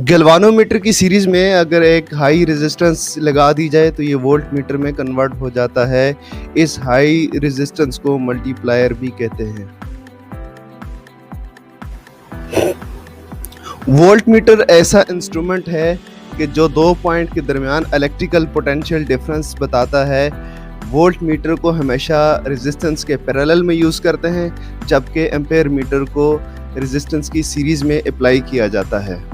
Galvanometer की series में अगर एक हाई रेजिस्टेंस लगा दी जाए तो ये वोल्ट मीटर में कन्वर्ट हो जाता है। इस हाई रेजिस्टेंस को मल्टीप्लायर भी कहते हैं। वोल्ट मीटर ऐसा इंस्ट्रूमेंट है कि जो दो पॉइंट के दरमियान इलेक्ट्रिकल पोटेंशियल डिफरेंस बताता है। वोल्ट मीटर को हमेशा रेजिस्टेंस के पैरेलल में यूज़ करते हैं, जबकि एम्पेयर मीटर को रेजिस्टेंस की सीरीज में अप्लाई किया जाता है।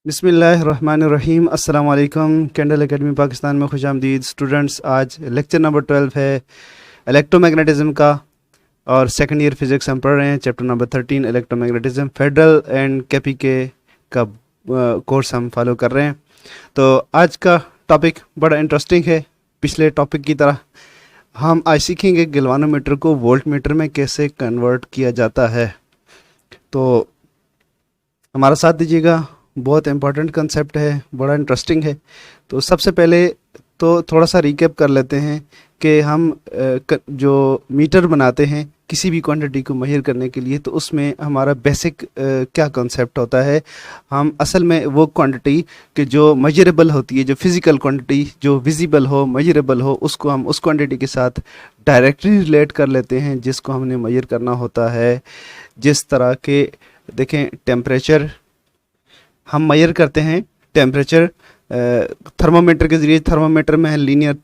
बिस्मिल्लाहिर्रहमानिर्रहीम, अस्सलाम वालेकुम। कैंडल एकेडमी पाकिस्तान में खुशामदीद। स्टूडेंट्स, आज लेक्चर नंबर 12 है इलेक्ट्रोमैग्नेटिज्म का और सेकंड ईयर फिजिक्स हम पढ़ रहे हैं। Chapter number 13 electromagnetism, federal and KPK का कोर्स हम फॉलो कर रहे हैं। तो आज का टॉपिक बड़ा इंटरेस्टिंग है। पिछले टॉपिक की तरह हम आज सीखेंगे गैल्वानोमीटर को वोल्ट मीटर में कैसे कन्वर्ट किया जाता है। तो हमारा साथ दीजिएगा, बहुत इम्पॉर्टेंट कंसेप्ट है, बड़ा इंटरेस्टिंग है। तो सबसे पहले तो थोड़ा सा रिकैप कर लेते हैं कि हम जो मीटर बनाते हैं किसी भी क्वांटिटी को मेजर करने के लिए, तो उसमें हमारा बेसिक क्या कंसेप्ट होता है। हम असल में वो क्वांटिटी कि जो मेजरेबल होती है, जो फिज़िकल क्वांटिटी जो विजिबल हो, मेजरेबल हो, उसको हम उस क्वांटिटी के साथ डायरेक्टली रिलेट कर लेते हैं जिसको हमने मेजर करना होता है। जिस तरह के देखें, टेम्परेचर हम मेजर करते हैं। टेम्परेचर थर्मोमीटर के ज़रिए, थर्मोमीटर में लीनियर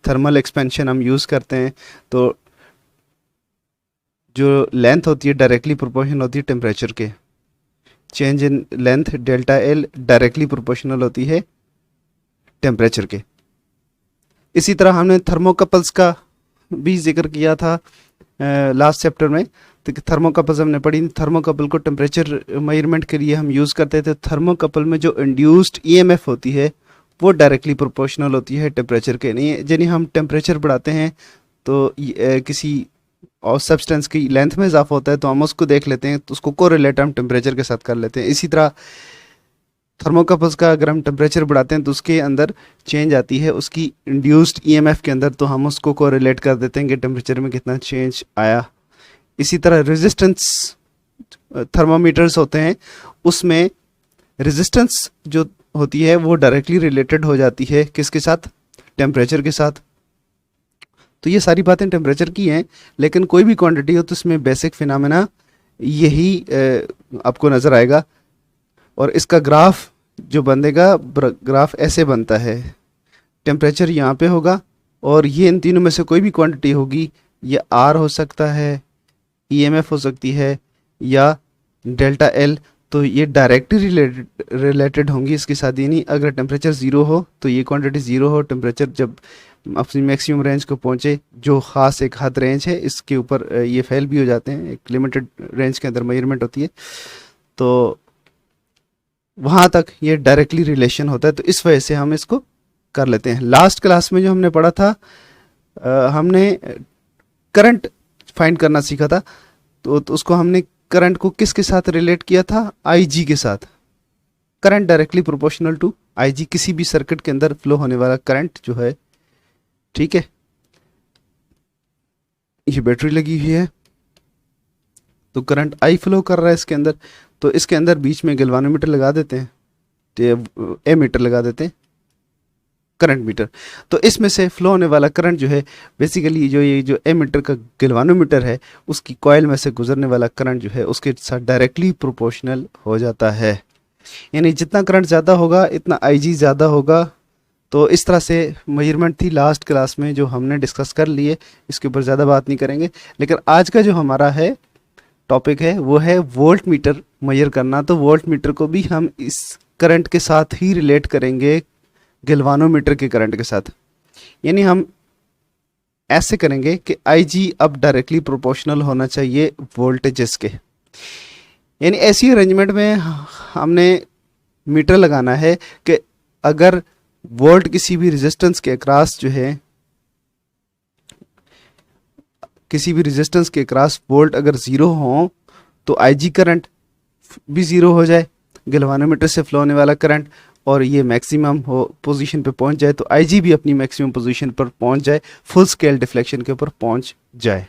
थर्मल एक्सपेंशन हम यूज़ करते हैं। तो जो लेंथ होती है डायरेक्टली प्रोपोर्शनल होती है टेम्परेचर के। Change in length delta L directly proportional होती है टेम्परेचर के। इसी तरह हमने थर्मोकपल्स का भी जिक्र किया था लास्ट चैप्टर में। तो थर्मोकपल्स हमने पढ़ी। थर्मोकपल को टेम्परेचर मेजरमेंट के लिए हम यूज़ करते थे। थर्मोकपल में जो इंड्यूस्ड ईएमएफ होती है वो डायरेक्टली प्रोपोर्शनल होती है टेम्परेचर के। नहीं, यानी हम टेम्परेचर बढ़ाते हैं तो किसी और सब्सटेंस की लेंथ में इजाफा होता है, तो हम उसको देख लेते हैं, तो उसको कोरिलेट हम टेम्परेचर के साथ कर लेते हैं। इसी तरह थर्मोकपल्स का अगर हम टेम्परेचर बढ़ाते हैं तो उसके अंदर चेंज आती है उसकी इंड्यूस्ड ईएमएफ के अंदर, तो हम उसको कोरिलेट कर देते हैं कि टेम्परेचर में कितना चेंज आया। इसी तरह रेजिस्टेंस थर्मोमीटर्स होते हैं, उसमें रेजिस्टेंस जो होती है वो डायरेक्टली रिलेटेड हो जाती है किसके साथ? टेम्परेचर के साथ। तो ये सारी बातें टेम्परेचर की हैं, लेकिन कोई भी क्वांटिटी हो तो इसमें बेसिक फिनोमेना यही आपको नज़र आएगा। और इसका ग्राफ जो बनेगा, ग्राफ ऐसे बनता है। टेम्परेचर यहाँ पे होगा और ये इन तीनों में से कोई भी क्वांटिटी होगी। ये आर हो सकता है, ईएमएफ हो सकती है, या डेल्टा एल। तो ये डायरेक्टली रिलेटेड होंगी इसके साथ। यानी अगर टेम्परेचर ज़ीरो हो तो ये क्वांटिटी ज़ीरो हो। टेम्परेचर जब अपनी मैक्सिमम रेंज को पहुँचे, जो ख़ास एक हद रेंज है, इसके ऊपर ये फेल भी हो जाते हैं। एक लिमिटेड रेंज के अंदर मेजरमेंट होती है, तो वहाँ तक ये डायरेक्टली रिलेशन होता है। तो इस वजह से हम इसको कर लेते हैं। लास्ट क्लास में जो हमने पढ़ा था, हमने करंट फाइंड करना सीखा था। तो उसको हमने करंट को किसके साथ रिलेट किया था? आईजी के साथ। Current directly proportional to IG, किसी भी सर्किट के अंदर फ्लो होने वाला करंट जो है। ठीक है, ये बैटरी लगी हुई है तो करंट आई फ्लो कर रहा है इसके अंदर। तो इसके अंदर बीच में गैल्वानोमीटर लगा देते हैं, तो एमीटर लगा देते हैं, करंट मीटर। तो इसमें से फ्लो होने वाला करंट जो है, बेसिकली ये जो एमीटर का गैल्वानोमीटर है, उसकी कॉइल में से गुजरने वाला करंट जो है उसके साथ डायरेक्टली प्रोपोर्शनल हो जाता है। यानी जितना करंट ज़्यादा होगा इतना आईजी ज़्यादा होगा। तो इस तरह से मेजरमेंट थी लास्ट क्लास में जो हमने डिस्कस कर लिए। इसके ऊपर ज़्यादा बात नहीं करेंगे। लेकिन आज का जो हमारा है टॉपिक है वो है वोल्ट मीटर मेजर करना। तो वोल्ट मीटर को भी हम इस करंट के साथ ही रिलेट करेंगे, गैल्वानोमीटर के करंट के साथ। यानी हम ऐसे करेंगे कि आईजी अब डायरेक्टली प्रोपोर्शनल होना चाहिए वोल्टेजेस के। यानी ऐसी अरेंजमेंट में हमने मीटर लगाना है कि अगर वोल्ट किसी भी रेजिस्टेंस के अक्रॉस जो है, किसी भी रेजिस्टेंस के अक्रॉस वोल्ट अगर ज़ीरो हो तो आईजी करंट भी ज़ीरो हो जाए, गैल्वानोमीटर से फ्लो होने वाला करंट, और ये मैक्सिमम हो पोजीशन पे पहुंच जाए, तो आईजी भी अपनी मैक्सिमम पोजीशन पर पहुंच जाए, फुल स्केल डिफ्लेक्शन के ऊपर पहुंच जाए।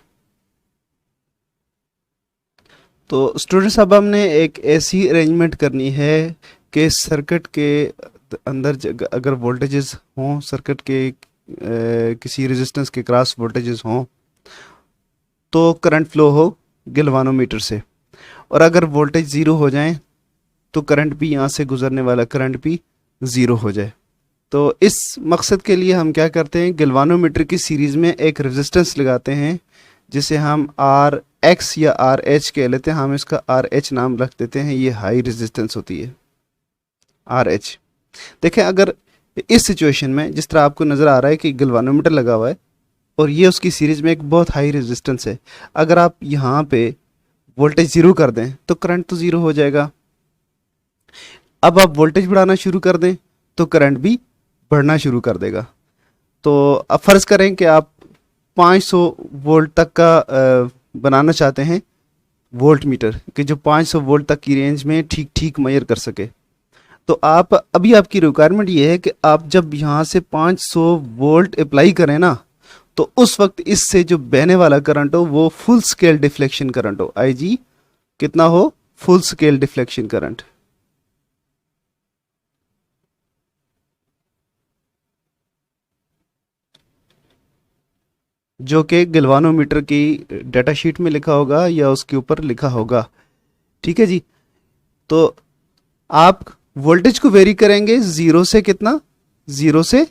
तो स्टूडेंट्स अब हमने एक ऐसी अरेंजमेंट करनी है कि सर्किट के अंदर अगर वोल्टेजेस हों, सर्किट के किसी रेजिस्टेंस के क्रॉस वोल्टेजेस हों, तो करंट फ्लो हो गैल्वानोमीटर से, और अगर वोल्टेज ज़ीरो हो जाए तो करंट भी, यहाँ से गुजरने वाला करंट भी ज़ीरो हो जाए। तो इस मकसद के लिए हम क्या करते हैं, गैल्वानोमीटर की सीरीज़ में एक रेजिस्टेंस लगाते हैं जिसे हम आर एक्स या आर एच कह लेते हैं। हम इसका आर एच नाम रख देते हैं, ये हाई रेजिस्टेंस होती है आर एच। देखें, अगर इस सिचुएशन में जिस तरह आपको नज़र आ रहा है कि गैल्वानोमीटर लगा हुआ है और ये उसकी सीरीज़ में एक बहुत हाई रेजिस्टेंस है, अगर आप यहाँ पे वोल्टेज ज़ीरो कर दें तो करंट तो ज़ीरो हो जाएगा। अब आप वोल्टेज बढ़ाना शुरू कर दें तो करंट भी बढ़ना शुरू कर देगा। तो अब फ़र्ज़ करें कि आप 500 वोल्ट तक का बनाना चाहते हैं वोल्ट मीटर, कि जो 500 वोल्ट तक की रेंज में ठीक ठीक मेजर कर सके। तो आप अभी आपकी रिक्वायरमेंट ये है कि आप जब यहाँ से 500 वोल्ट अप्लाई करें ना, तो उस वक्त इससे जो बहने वाला करंट हो वो फुल स्केल डिफ्लेक्शन करंट हो। आई जी कितना हो? Full scale deflection current. जो कि गैल्वानोमीटर की डाटा शीट में लिखा होगा या उसके ऊपर लिखा होगा। ठीक है जी। तो आप वोल्टेज को वेरी करेंगे ज़ीरो से कितना, ज़ीरो से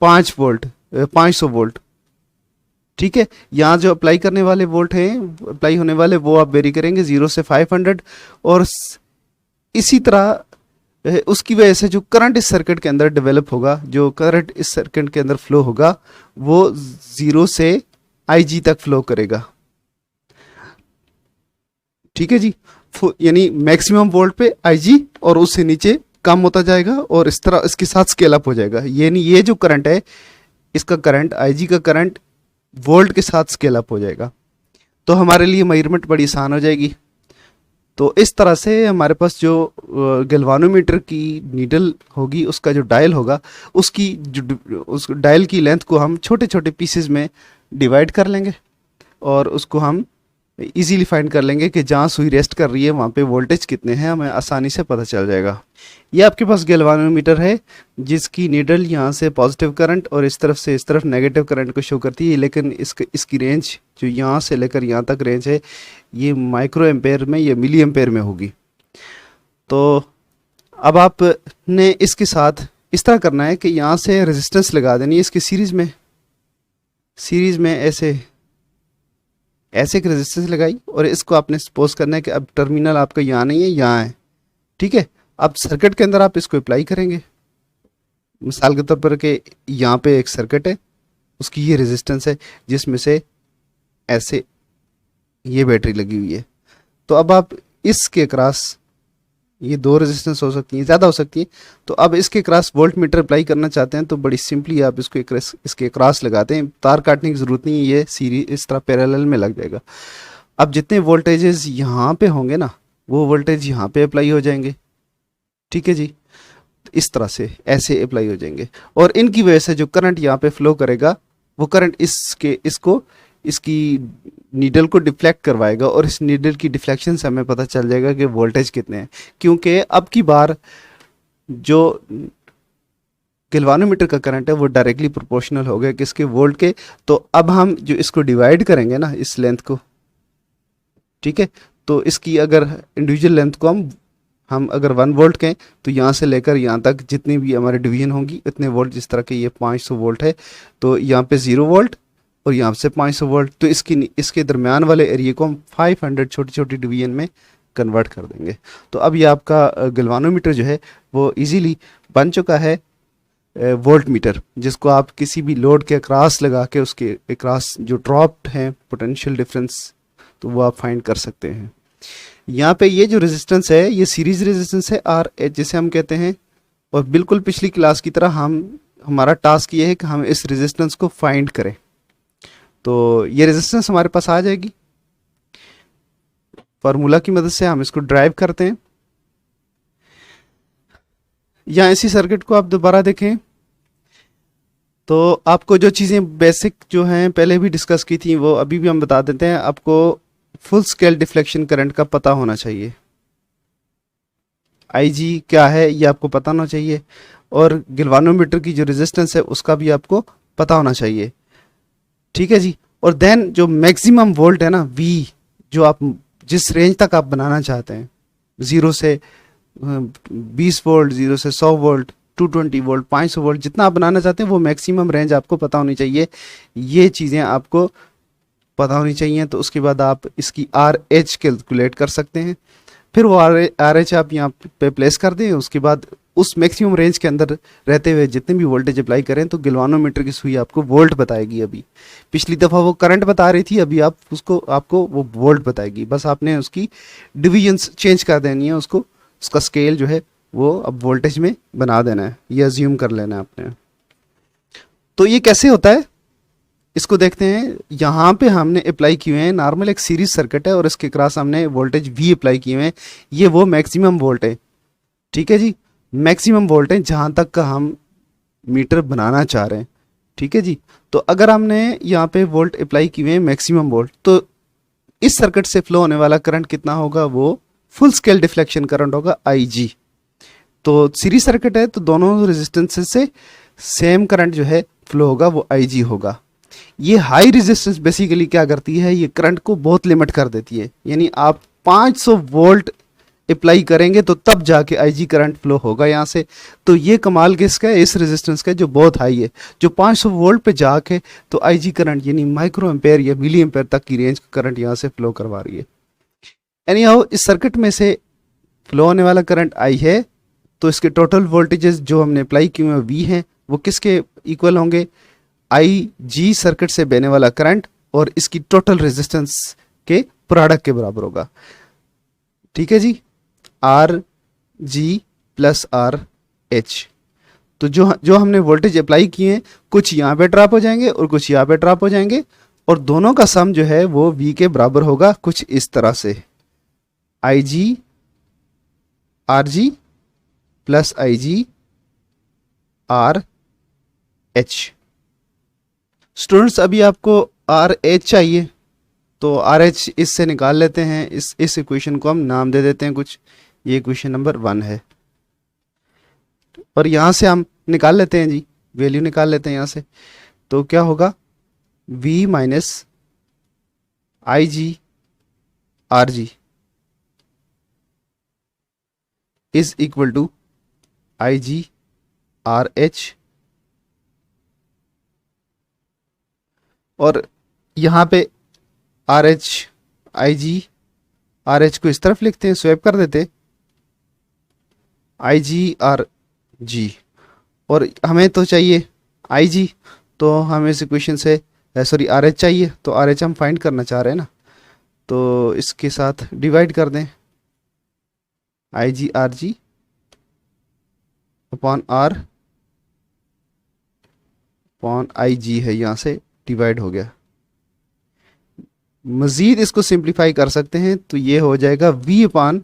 5 वोल्ट, 500 वोल्ट। ठीक है, यहाँ जो अप्लाई करने वाले वोल्ट हैं, अप्लाई होने वाले, वो आप वेरी करेंगे 0 से 500। और इसी तरह उसकी वजह से जो करंट इस सर्किट के अंदर डेवलप होगा, जो करंट इस सर्किट के अंदर फ्लो होगा, वो 0 से IG तक फ्लो करेगा। ठीक है जी, यानी मैक्सिमम वोल्ट पे IG और उससे नीचे कम होता जाएगा और इस तरह इसके साथ स्केल अप हो जाएगा। यानी ये जो करंट है, इसका करंट, IG का करंट वोल्ट के साथ स्केल अप हो जाएगा। तो हमारे लिए मेजरमेंट बड़ी आसान हो जाएगी। तो इस तरह से हमारे पास जो गैल्वानोमीटर की नीडल होगी, उसका जो डायल होगा, उसकी जो उस डायल की लेंथ को हम छोटे छोटे पीसेस में डिवाइड कर लेंगे और उसको हम इजीली फाइंड कर लेंगे कि जहाँ सुई रेस्ट कर रही है वहाँ पे वोल्टेज कितने हैं, हमें आसानी से पता चल जाएगा। ये आपके पास गैल्वानोमीटर है जिसकी नीडल यहाँ से पॉजिटिव करंट और इस तरफ से इस तरफ नेगेटिव करंट को शो करती है, लेकिन इसकी रेंज जो यहाँ से लेकर यहाँ तक रेंज है, ये माइक्रो एम्पेयर में या मिली एम्पेयर में होगी। तो अब आपने इसके साथ इस तरह करना है कि यहाँ से रेजिस्टेंस लगा देनी है इसकी सीरीज़ में ऐसे एक रेजिस्टेंस लगाई और इसको आपने सपोज करना है कि अब टर्मिनल आपका यहाँ नहीं है, यहाँ है। ठीक है, अब सर्किट के अंदर आप इसको अप्लाई करेंगे। मिसाल के तौर पर कि यहाँ पे एक सर्किट है, उसकी ये रेजिस्टेंस है जिसमें से ऐसे ये बैटरी लगी हुई है। तो अब आप इसके क्रॉस, ये दो रेजिस्टेंस हो सकती हैं, ज़्यादा हो सकती हैं, तो अब इसके क्रॉस वोल्ट मीटर अप्लाई करना चाहते हैं तो बड़ी सिंपली आप इसको इसके क्रॉस लगाते हैं। तार काटने की ज़रूरत नहीं है, ये सीरीज इस तरह पैरेलल में लग जाएगा। अब जितने वोल्टेजेस यहाँ पे होंगे ना, वो वोल्टेज यहाँ पे अप्लाई हो जाएंगे। ठीक है जी, इस तरह से ऐसे अप्लाई हो जाएंगे और इनकी वजह से जो करंट यहाँ पे फ्लो करेगा, वो करंट इसकी नीडल को डिफ्लेक्ट करवाएगा और इस नीडल की डिफ्लेक्शन से हमें पता चल जाएगा कि वोल्टेज कितने हैं। क्योंकि अब की बार जो गैल्वानोमीटर का करंट है वो डायरेक्टली प्रोपोर्शनल हो गया किसके, वोल्ट के। तो अब हम जो इसको डिवाइड करेंगे ना, इस लेंथ को, ठीक है, तो इसकी अगर इंडिविजुअल लेंथ को हम अगर 1 वोल्ट कहें तो यहाँ से लेकर यहाँ तक जितनी भी हमारी डिवीजन होंगी इतने वोल्ट, जिस तरह के ये 500 वोल्ट है तो यहाँ पे 0 वोल्ट और यहाँ से 500 वोल्ट, तो इसके दरमियान वाले एरिया को हम 500 छोटी छोटी डिवीजन में कन्वर्ट कर देंगे। तो अब ये आपका गैल्वानोमीटर जो है वो इजीली बन चुका है वोल्ट मीटर, जिसको आप किसी भी लोड के अक्रॉस लगा के उसके अक्रॉस जो ड्रॉप्ड है पोटेंशियल डिफरेंस, तो वो आप फाइंड कर सकते हैं। यहाँ पे ये जो रेजिस्टेंस है ये सीरीज रेजिस्टेंस है आर एच जिसे हम कहते हैं, और बिल्कुल पिछली क्लास की तरह हमारा टास्क ये है कि हम इस रेजिस्टेंस को फाइंड करें। तो ये रेजिस्टेंस हमारे पास आ जाएगी, फार्मूला की मदद से हम इसको ड्राइव करते हैं। या इसी सर्किट को आप दोबारा देखें तो आपको जो चीज़ें बेसिक जो हैं पहले भी डिस्कस की थी वो अभी भी हम बता देते हैं। आपको फुल स्केल डिफ्लेक्शन करंट का पता होना चाहिए। IG क्या है ये आपको पता होना चाहिए, और गिलवानोमीटर की जो रेजिस्टेंस है उसका भी आपको पता होना चाहिए। ठीक है जी। और देन जो मैक्सिमम वोल्ट है ना V, जो आप जिस रेंज तक आप बनाना चाहते हैं, 0 से 20 वोल्ट, 0 से 100 वोल्ट, 220 वोल्ट, 500 वोल्ट, जितना आप बनाना चाहते हैं वो मैक्सिमम रेंज आपको पता होनी चाहिए। ये चीज़ें आपको पता होनी चाहिए। तो उसके बाद आप इसकी RH कैलकुलेट कर सकते हैं। फिर वो RH आप यहाँ पे प्लेस कर दें। उसके बाद उस मैक्सिमम रेंज के अंदर रहते हुए जितने भी वोल्टेज अप्लाई करें तो गिलवानोमीटर की सुई आपको वोल्ट बताएगी। अभी पिछली दफ़ा वो करंट बता रही थी, अभी आपको वो वोल्ट बताएगी। बस आपने उसकी डिविजन्स चेंज कर देनी है, उसका स्केल जो है वो अब वोल्टेज में बना देना है, ये अज्यूम कर लेना है आपने। तो ये कैसे होता है इसको देखते हैं। यहाँ पे हमने अप्लाई किए हैं, नॉर्मल एक सीरीज सर्किट है और इसके क्रॉस हमने वोल्टेज V अप्लाई किए हैं। ये वो मैक्सिमम वोल्ट है। ठीक है जी, मैक्सिमम वोल्ट है जहाँ तक का हम मीटर बनाना चाह रहे हैं। ठीक है जी। तो अगर हमने यहाँ पे वोल्ट अप्लाई किए हैं मैक्सिमम वोल्ट, तो इस सर्किट से फ्लो होने वाला करंट कितना होगा, वो फुल स्केल डिफ्लेक्शन करंट होगा IG। तो सीरीज सर्किट है तो दोनों रेजिस्टेंस से सेम करंट जो है फ्लो होगा वो IG होगा। ये हाई रेजिस्टेंस बेसिकली क्या करती है, ये करंट को बहुत लिमिट कर देती है। यानी आप 500 वोल्ट अप्लाई करेंगे तो तब जाके IG करंट फ्लो होगा यहाँ से। तो ये कमाल किसका है, इस रेजिस्टेंस का जो बहुत हाई है, जो 500 वोल्ट पे जाके तो IG करंट यानी माइक्रो एम्पेयर या मिली एम्पेयर तक की रेंज का करंट यहाँ से फ्लो करवा रही है। एनी हाउ इस सर्किट में से फ्लो होने वाला करंट I है, तो इसके टोटल वोल्टेजेस जो हमने अप्लाई किए हुए V हैं वो किसके इक्वल होंगे, IG सर्किट से बहने वाला करंट और इसकी टोटल रेजिस्टेंस के प्रोडक्ट के बराबर होगा। ठीक है जी, RG प्लस RH। तो जो हमने वोल्टेज अप्लाई किए हैं, कुछ यहाँ पे ड्रॉप हो जाएंगे और कुछ यहाँ पे ड्रॉप हो जाएंगे, और दोनों का सम जो है वो V के बराबर होगा कुछ इस तरह से, IG RG plus IG RH। Students अभी आपको RH चाहिए, तो RH इससे निकाल लेते हैं। इस इक्वेशन को हम नाम दे देते हैं कुछ, ये इक्वेशन नंबर 1 है। और यहाँ से हम निकाल लेते हैं जी, वैल्यू निकाल लेते हैं यहाँ से। तो क्या होगा, V minus IG RG is equal to IG RH। और यहाँ पे RH IG RH को इस तरफ लिखते हैं, स्वैप कर देते IG RG। और हमें तो चाहिए IG, तो हमें इस इक्वेशन से सॉरी RH चाहिए, तो RH हम फाइंड करना चाह रहे हैं ना, तो इसके साथ डिवाइड कर दें। IG RG upon R upon IG है, यहाँ से डिवाइड हो गया। मजीद इसको सिंप्लीफाई कर सकते हैं तो ये हो जाएगा V upon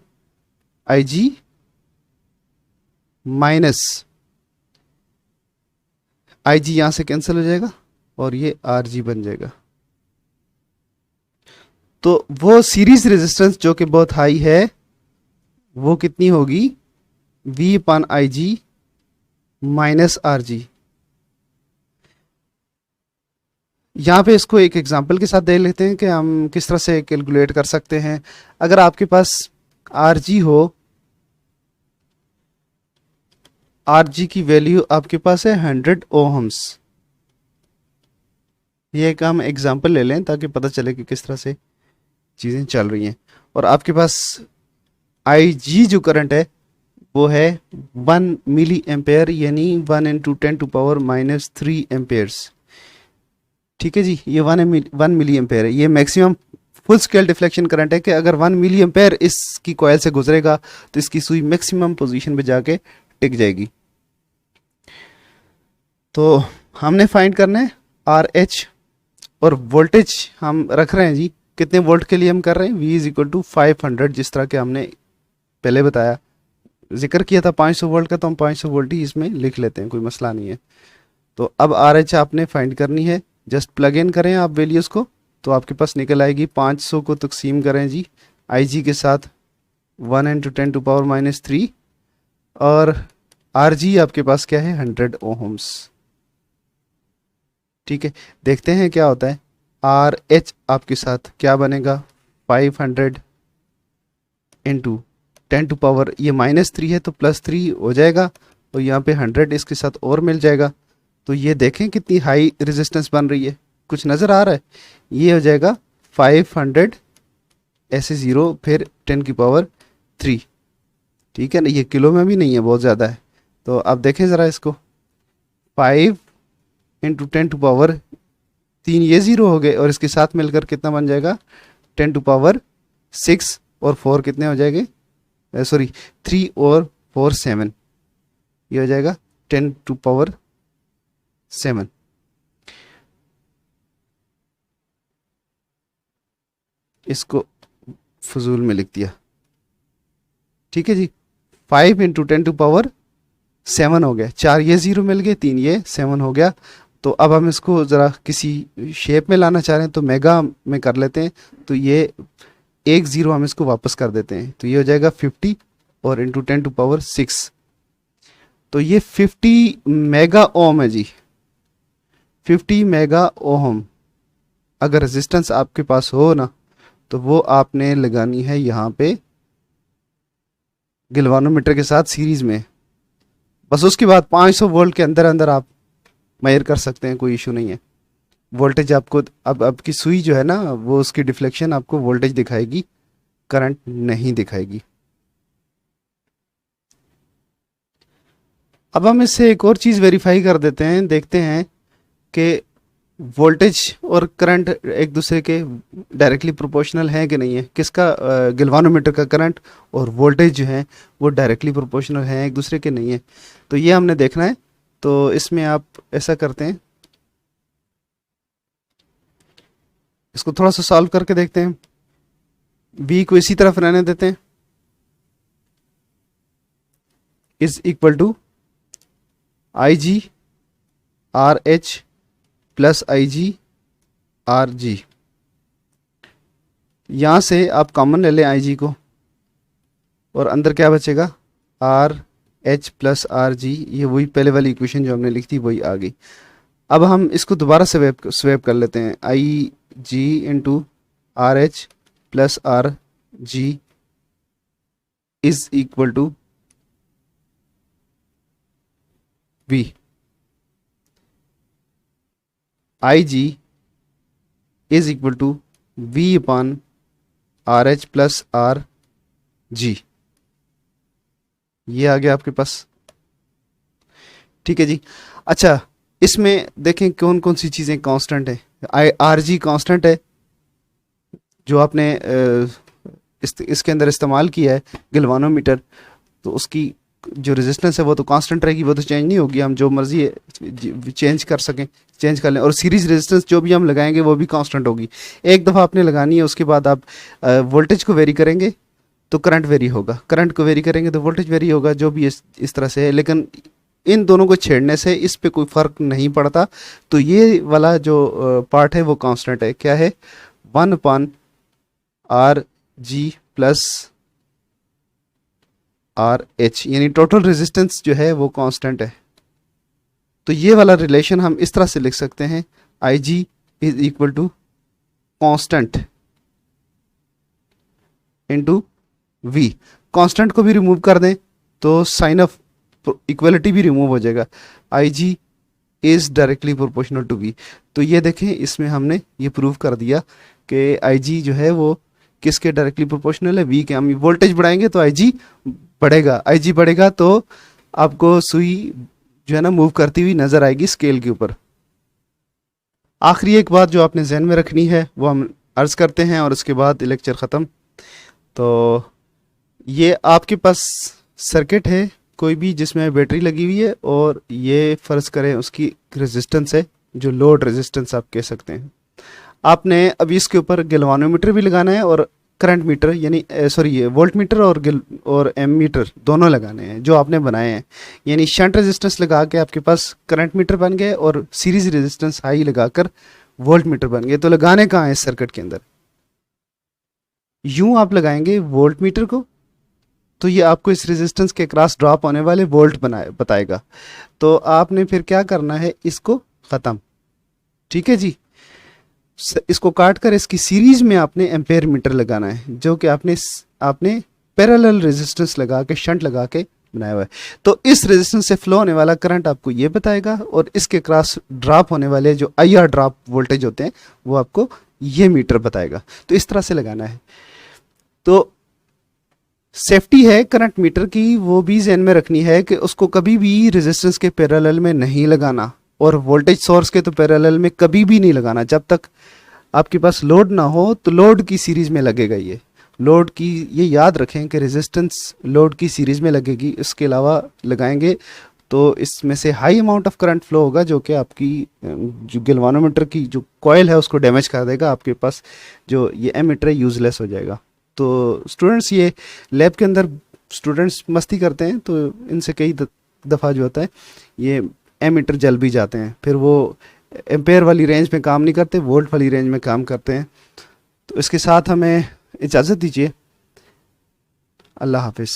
IG minus IG, यहां से कैंसिल हो जाएगा और ये RG बन जाएगा। तो वो सीरीज रेजिस्टेंस जो कि बहुत हाई है वो कितनी होगी, V upon IG minus RG। यहाँ पे इसको एक एग्जांपल के साथ दे लेते हैं कि हम किस तरह से कैलकुलेट कर सकते हैं। अगर आपके पास RG हो, RG की वैल्यू आपके पास है 100 ओहम्स। ये एक हम एग्जांपल ले लें ताकि पता चले कि किस तरह से चीज़ें चल रही हैं। और आपके पास IG जो करंट है वो है 1 मिली एम्पेयर, यानी 1 × 10⁻³ एम्पेयर्स। ठीक है जी, ये 1 मिली एम्पेयर है। ये maximum full scale deflection current है कि अगर 1 मिली एम्पेयर इसकी कॉइल से गुजरेगा तो इसकी सुई मैक्सिमम पोजीशन पे जाके टिक जाएगी। तो हमने फाइंड करना है RH, और वोल्टेज हम रख रहे हैं जी कितने वोल्ट के लिए हम कर रहे हैं, V = 500, जिस तरह के हमने पहले बताया, जिक्र किया था 500 वोल्ट का, तो हम 500 वोल्ट ही इसमें लिख लेते हैं, कोई मसला नहीं है। तो अब RH आपने फाइंड करनी है, जस्ट प्लग इन करें आप वैल्यूज़ को तो आपके पास निकल आएगी 500 को तकसीम करें जी आई जी के साथ 1 इंटू 10 टू पावर माइनस 3 और आर जी आपके पास क्या है 100 ओहम्स। ठीक है, देखते हैं क्या होता है। आर एच आपके साथ क्या बनेगा 500 इंटू 10 टू पावर ये माइनस 3 है तो प्लस 3 हो जाएगा और यहाँ पे 100 इसके साथ और मिल जाएगा। तो ये देखें कितनी हाई रेजिस्टेंस बन रही है, कुछ नज़र आ रहा है। ये हो जाएगा 500 ऐसे 0 फिर 10 की पावर 3। ठीक है ना, ये किलो में भी नहीं है, बहुत ज़्यादा है। तो आप देखें ज़रा इसको 5 इंटू 10 टू पावर 3 ये 0 हो गए और इसके साथ मिलकर कितना बन जाएगा 10 टू पावर 6 और 4 कितने हो जाएंगे, सॉरी 3 और 4 7, ये हो जाएगा 10 टू पावर 7। इसको फजूल में लिख दिया। ठीक है जी, 5 इंटू 10 टू पावर 7 हो गया, 4 ये 0 मिल गए, 3 ये 7 हो गया। तो अब हम इसको ज़रा किसी शेप में लाना चाह रहे हैं तो मेगा में कर लेते हैं। तो ये 1 0 हम इसको वापस कर देते हैं, तो ये हो जाएगा 50 और इंटू 10 टू पावर 6। तो ये 50 मेगा ओम है जी, 50 मेगा ओम। अगर रेजिस्टेंस आपके पास हो ना तो वो आपने लगानी है यहाँ पे गिलवानोमीटर के साथ सीरीज में। बस उसके बाद 500 वोल्ट के अंदर अंदर आप मेजर कर सकते हैं, कोई इशू नहीं है। वोल्टेज आपको अब आपकी सुई जो है ना वो उसकी डिफ्लेक्शन आपको वोल्टेज दिखाएगी, करंट नहीं दिखाएगी। अब हम इससे एक और चीज़ वेरीफाई कर देते हैं, देखते हैं कि वोल्टेज और करंट एक दूसरे के डायरेक्टली प्रोपोर्शनल है कि नहीं है। किसका गिलवानोमीटर का करंट और वोल्टेज जो है वो डायरेक्टली प्रोपोर्शनल है एक दूसरे के नहीं है। तो ये हमने देखना है। तो इसमें आप ऐसा करते हैं, इसको थोड़ा सा सॉल्व करके देखते हैं। v को इसी तरफ रहने देते हैं, is equal to I G R H plus I G R G. यहाँ से आप कॉमन ले लें आई जी को और अंदर क्या बचेगा are H plus R G. ये वही पहले वाली इक्वेशन जो हमने लिखी थी वही आ गई। अब हम इसको दोबारा स्वेप कर लेते हैं, I G into R H plus R G is equal to V. I G is equal to V upon R H plus R G. ये आ गया आपके पास। ठीक है जी। अच्छा, इसमें देखें कौन कौन सी चीज़ें कांस्टेंट है। आर जी कांस्टेंट है जो आपने इसके अंदर इस्तेमाल किया है गिलवानोमीटर, तो उसकी जो रेजिस्टेंस है वो तो कांस्टेंट रहेगी, वो तो चेंज नहीं होगी। हम जो मर्जी चेंज कर सकें चेंज कर लें। और सीरीज रेजिस्टेंस जो भी हम लगाएंगे वो भी कांस्टेंट होगी। एक दफ़ा आपने लगानी है, उसके बाद आप वोल्टेज को वेरी करेंगे तो करंट वेरी होगा, करंट को वेरी करेंगे तो वोल्टेज वेरी होगा, जो भी इस तरह से है। लेकिन इन दोनों को छेड़ने से इस पे कोई फ़र्क नहीं पड़ता। तो ये वाला जो पार्ट है वो कांस्टेंट है। क्या है 1 upon R G plus R H, यानी टोटल रेजिस्टेंस जो है वो कांस्टेंट है। तो ये वाला रिलेशन हम इस तरह से लिख सकते हैं, I G is equal to constant into V. Constant को भी रिमूव कर दें तो साइन ऑफ इक्वलिटी भी रिमूव हो जाएगा। I G is directly proportional to V. तो ये देखें, इसमें हमने ये प्रूव कर दिया कि आई जी जो है वो किसके डायरेक्टली प्रोपोर्शनल है, वी के। हम वोल्टेज बढ़ाएंगे तो आई जी बढ़ेगा, आई जी बढ़ेगा तो आपको सुई जो है ना मूव करती हुई नजर आएगी स्केल के ऊपर। आखिरी एक बात जो आपने जहन में रखनी है वो हम अर्ज करते हैं और उसके बाद लेक्चर ख़त्म। तो ये आपके पास सर्किट है कोई भी जिसमें बैटरी लगी हुई है और ये फ़र्ज़ करें उसकी रेजिस्टेंस है जो लोड रेजिस्टेंस आप कह सकते हैं। आपने अभी इसके ऊपर गिलवानोमीटर भी लगाना है और करंट मीटर यानी सॉरी वोल्ट मीटर और एम मीटर दोनों लगाने हैं जो आपने बनाए हैं। यानी शंट रेजिस्टेंस लगा के आपके पास करंट मीटर बन गए और सीरीज रेजिस्टेंस हाई लगाकर वोल्ट मीटर बन गए। तो लगाने कहाँ है इस सर्किट के अंदर, यूं आप लगाएंगे वोल्ट मीटर को, तो ये आपको इस रेजिस्टेंस के क्रॉस ड्रॉप होने वाले वोल्ट बताएगा। तो आपने फिर क्या करना है, इसको ख़त्म, ठीक है जी। इसको काट कर इसकी सीरीज में आपने एम्पेयर मीटर लगाना है, जो कि आपने पैरेलल रेजिस्टेंस लगा के, शंट लगा के बनाया हुआ है। तो इस रेजिस्टेंस से फ्लो होने वाला करंट आपको ये बताएगा, और इसके क्रॉस ड्रॉप होने वाले जो IR ड्रॉप वोल्टेज होते हैं वो आपको ये मीटर बताएगा। तो इस तरह से लगाना है। तो सेफ्टी है करंट मीटर की, वो भी ध्यान में रखनी है कि उसको कभी भी रेजिस्टेंस के पैरेलल में नहीं लगाना, और वोल्टेज सोर्स के तो पैरेलल में कभी भी नहीं लगाना। जब तक आपके पास लोड ना हो तो लोड की सीरीज में लगेगा ये। लोड की ये याद रखें कि रेजिस्टेंस लोड की सीरीज में लगेगी, इसके अलावा लगाएंगे तो इसमें से high amount of current flow होगा, जो कि आपकी जो गैल्वानोमीटर की जो कॉइल है उसको डैमेज कर देगा। आपके पास जो ये एमीटर है यूजलेस हो जाएगा। तो स्टूडेंट्स, ये लैब के अंदर स्टूडेंट्स मस्ती करते हैं, तो इनसे कई दफ़ा जो होता है ये एमीटर जल भी जाते हैं, फिर वो एम्पेयर वाली रेंज में काम नहीं करते, वोल्ट वाली रेंज में काम करते हैं। तो इसके साथ हमें इजाज़त दीजिए। अल्लाह हाफिज़।